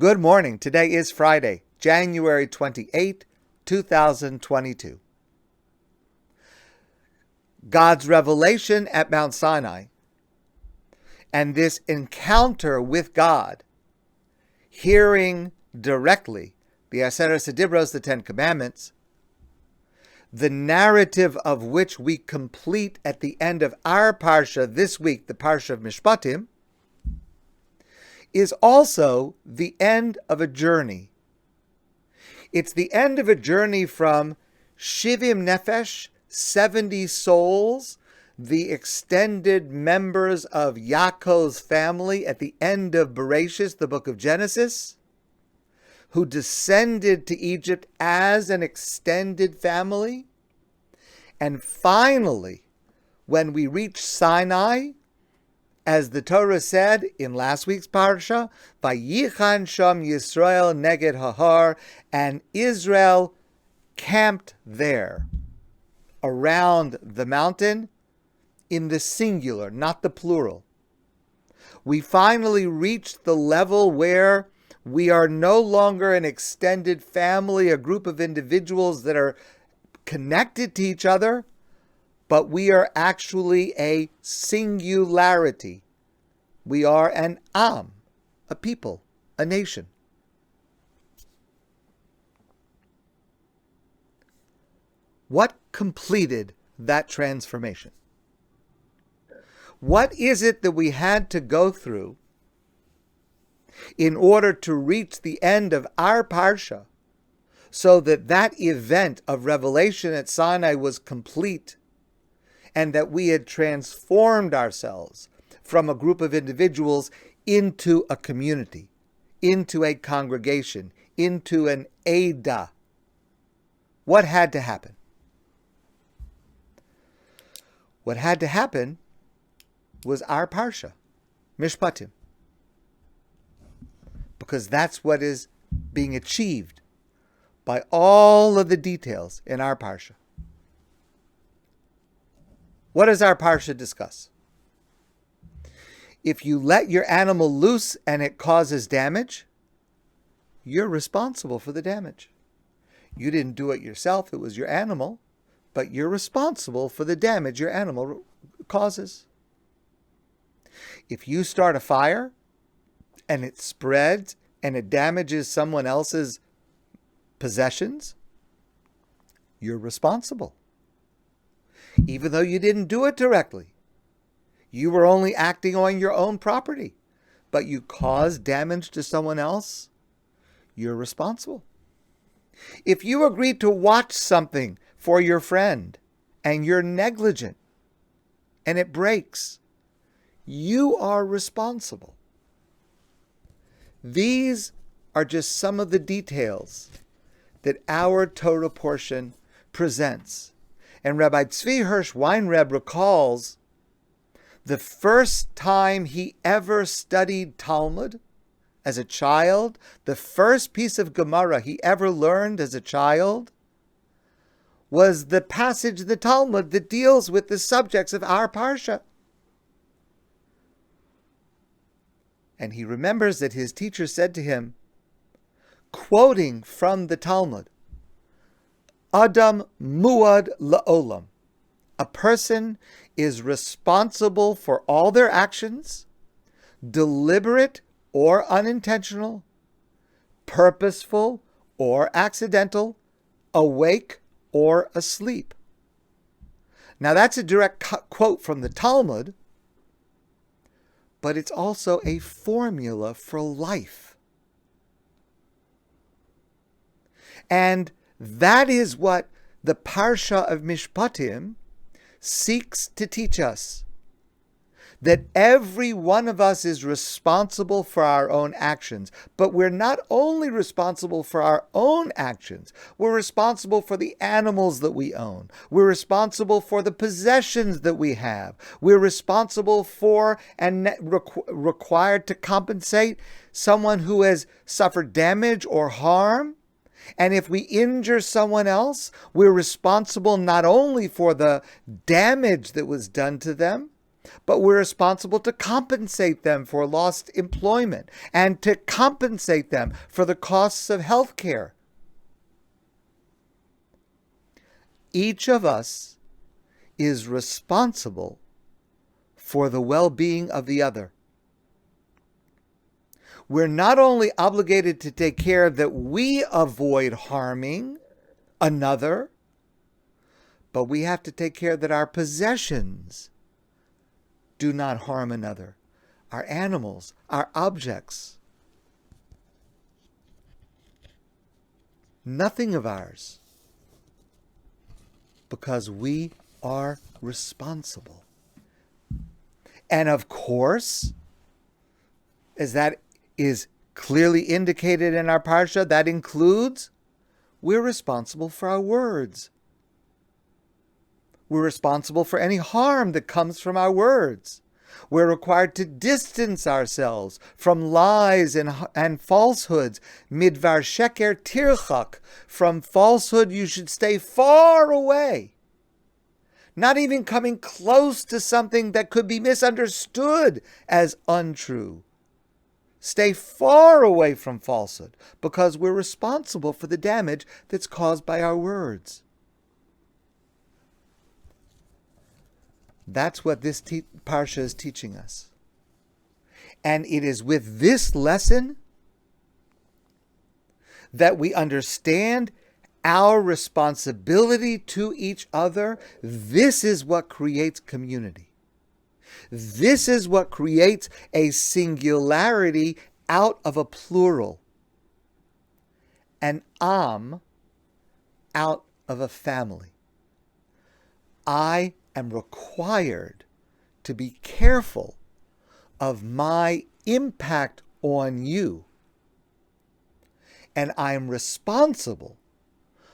Good morning. Today is Friday, January 28, 2022. God's revelation at Mount Sinai and this encounter with God, hearing directly the Aseret Dibros, the Ten Commandments, the narrative of which we complete at the end of our Parsha this week, the Parsha of Mishpatim, is also the end of a journey. It's the end of a journey from Shivim Nefesh, 70 souls, the extended members of Yaakov's family at the end of Bereshis, the book of Genesis, who descended to Egypt as an extended family. And finally, when we reach Sinai, as the Torah said in last week's parsha, Vayichan Sham Yisrael Neged Hahar, and Israel camped there around the mountain in the singular, not the plural. We finally reached the level where we are no longer an extended family, a group of individuals that are connected to each other, but we are actually a singularity. We are an Am, a people, a nation. What completed that transformation? What is it that we had to go through in order to reach the end of our Parsha so that that event of revelation at Sinai was complete, and that we had transformed ourselves from a group of individuals into a community, into a congregation, into an Eidah? What had to happen? What had to happen was our Parsha, Mishpatim, because that's what is being achieved by all of the details in our Parsha. What does our Parsha discuss? If you let your animal loose and it causes damage, you're responsible for the damage. You didn't do it yourself, it was your animal, but you're responsible for the damage your animal causes. If you start a fire and it spreads and it damages someone else's possessions, you're responsible. Even though you didn't do it directly. You were only acting on your own property, but you caused damage to someone else, you're responsible. If you agreed to watch something for your friend and you're negligent and it breaks, you are responsible. These are just some of the details that our Torah portion presents. And Rabbi Tzvi Hirsch Weinreb recalls the first time he ever studied Talmud as a child, the first piece of Gemara he ever learned as a child, was the passage of the Talmud that deals with the subjects of our Parsha. And he remembers that his teacher said to him, quoting from the Talmud, Adam muad la'olam. A person is responsible for all their actions, deliberate or unintentional, purposeful or accidental, awake or asleep. Now that's a direct quote from the Talmud, but it's also a formula for life. And that is what the Parsha of Mishpatim seeks to teach us. That every one of us is responsible for our own actions. But we're not only responsible for our own actions, we're responsible for the animals that we own. We're responsible for the possessions that we have. We're responsible for and required to compensate someone who has suffered damage or harm. And if we injure someone else, we're responsible not only for the damage that was done to them, but we're responsible to compensate them for lost employment and to compensate them for the costs of health care. Each of us is responsible for the well-being of the other. We're not only obligated to take care that we avoid harming another, but we have to take care that our possessions do not harm another, our animals, our objects. Nothing of ours, because we are responsible. And of course, as that is clearly indicated in our parsha, that includes we're responsible for our words. We're responsible for any harm that comes from our words. We're required to distance ourselves from lies and falsehoods. Midvar sheker tirchak. From falsehood you should stay far away. Not even coming close to something that could be misunderstood as untrue. Stay far away from falsehood, because we're responsible for the damage that's caused by our words. That's what this parsha is teaching us. And it is with this lesson that we understand our responsibility to each other. This is what creates community. This is what creates a singularity out of a plural. An am out of a family. I am required to be careful of my impact on you. And I am responsible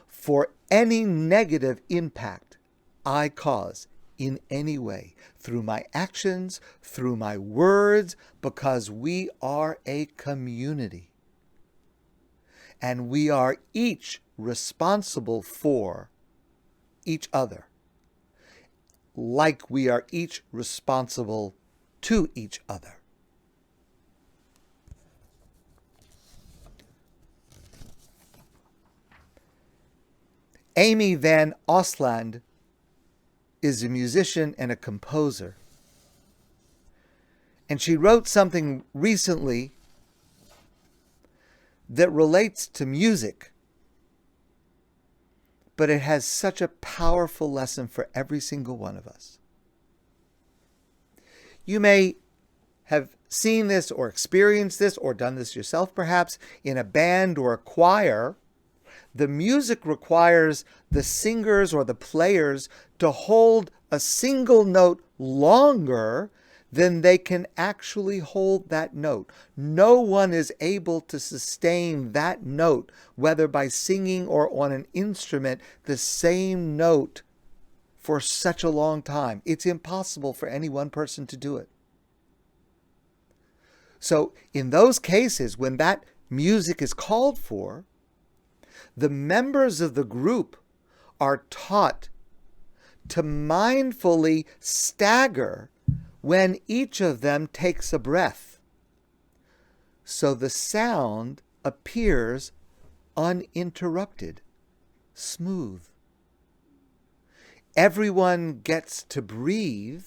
for any negative impact I cause in any way, through my actions, through my words, because we are a community. And we are each responsible for each other, like we are each responsible to each other. Amy Van Osland is a musician and a composer. And she wrote something recently that relates to music, but it has such a powerful lesson for every single one of us. You may have seen this or experienced this or done this yourself perhaps in a band or a choir. The music requires the singers or the players to hold a single note longer than they can actually hold that note. No one is able to sustain that note, whether by singing or on an instrument, the same note for such a long time. It's impossible for any one person to do it. So in those cases, when that music is called for, the members of the group are taught to mindfully stagger when each of them takes a breath, so the sound appears uninterrupted, smooth. Everyone gets to breathe,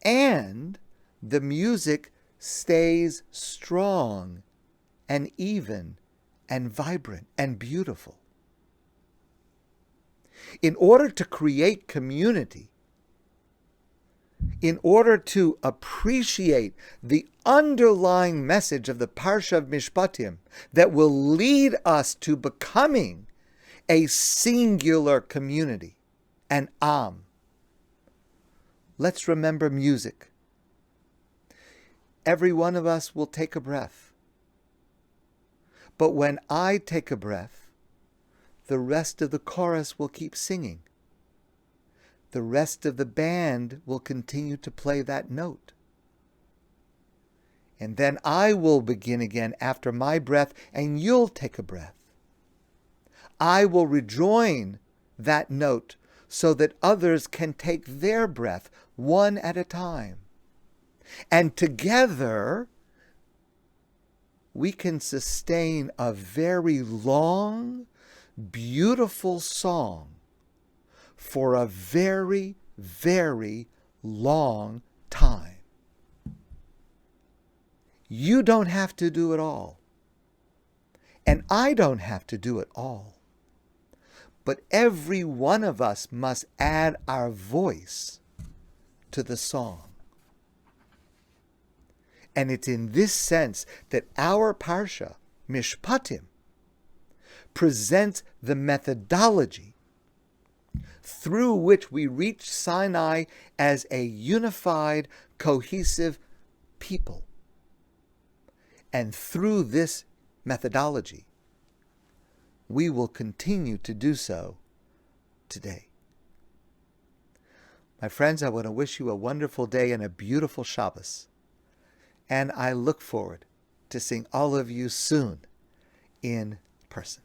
and the music stays strong and even and vibrant and beautiful. In order to create community, in order to appreciate the underlying message of the Parsha of Mishpatim that will lead us to becoming a singular community, an Am, let's remember music. Every one of us will take a breath. But when I take a breath, the rest of the chorus will keep singing. The rest of the band will continue to play that note. And then I will begin again after my breath, and you'll take a breath. I will rejoin that note so that others can take their breath one at a time. And together, we can sustain a very long, beautiful song for a very, very long time. You don't have to do it all. And I don't have to do it all. But every one of us must add our voice to the song. And it's in this sense that our Parsha, Mishpatim, presents the methodology through which we reach Sinai as a unified, cohesive people. And through this methodology, we will continue to do so today. My friends, I want to wish you a wonderful day and a beautiful Shabbos. And I look forward to seeing all of you soon in person.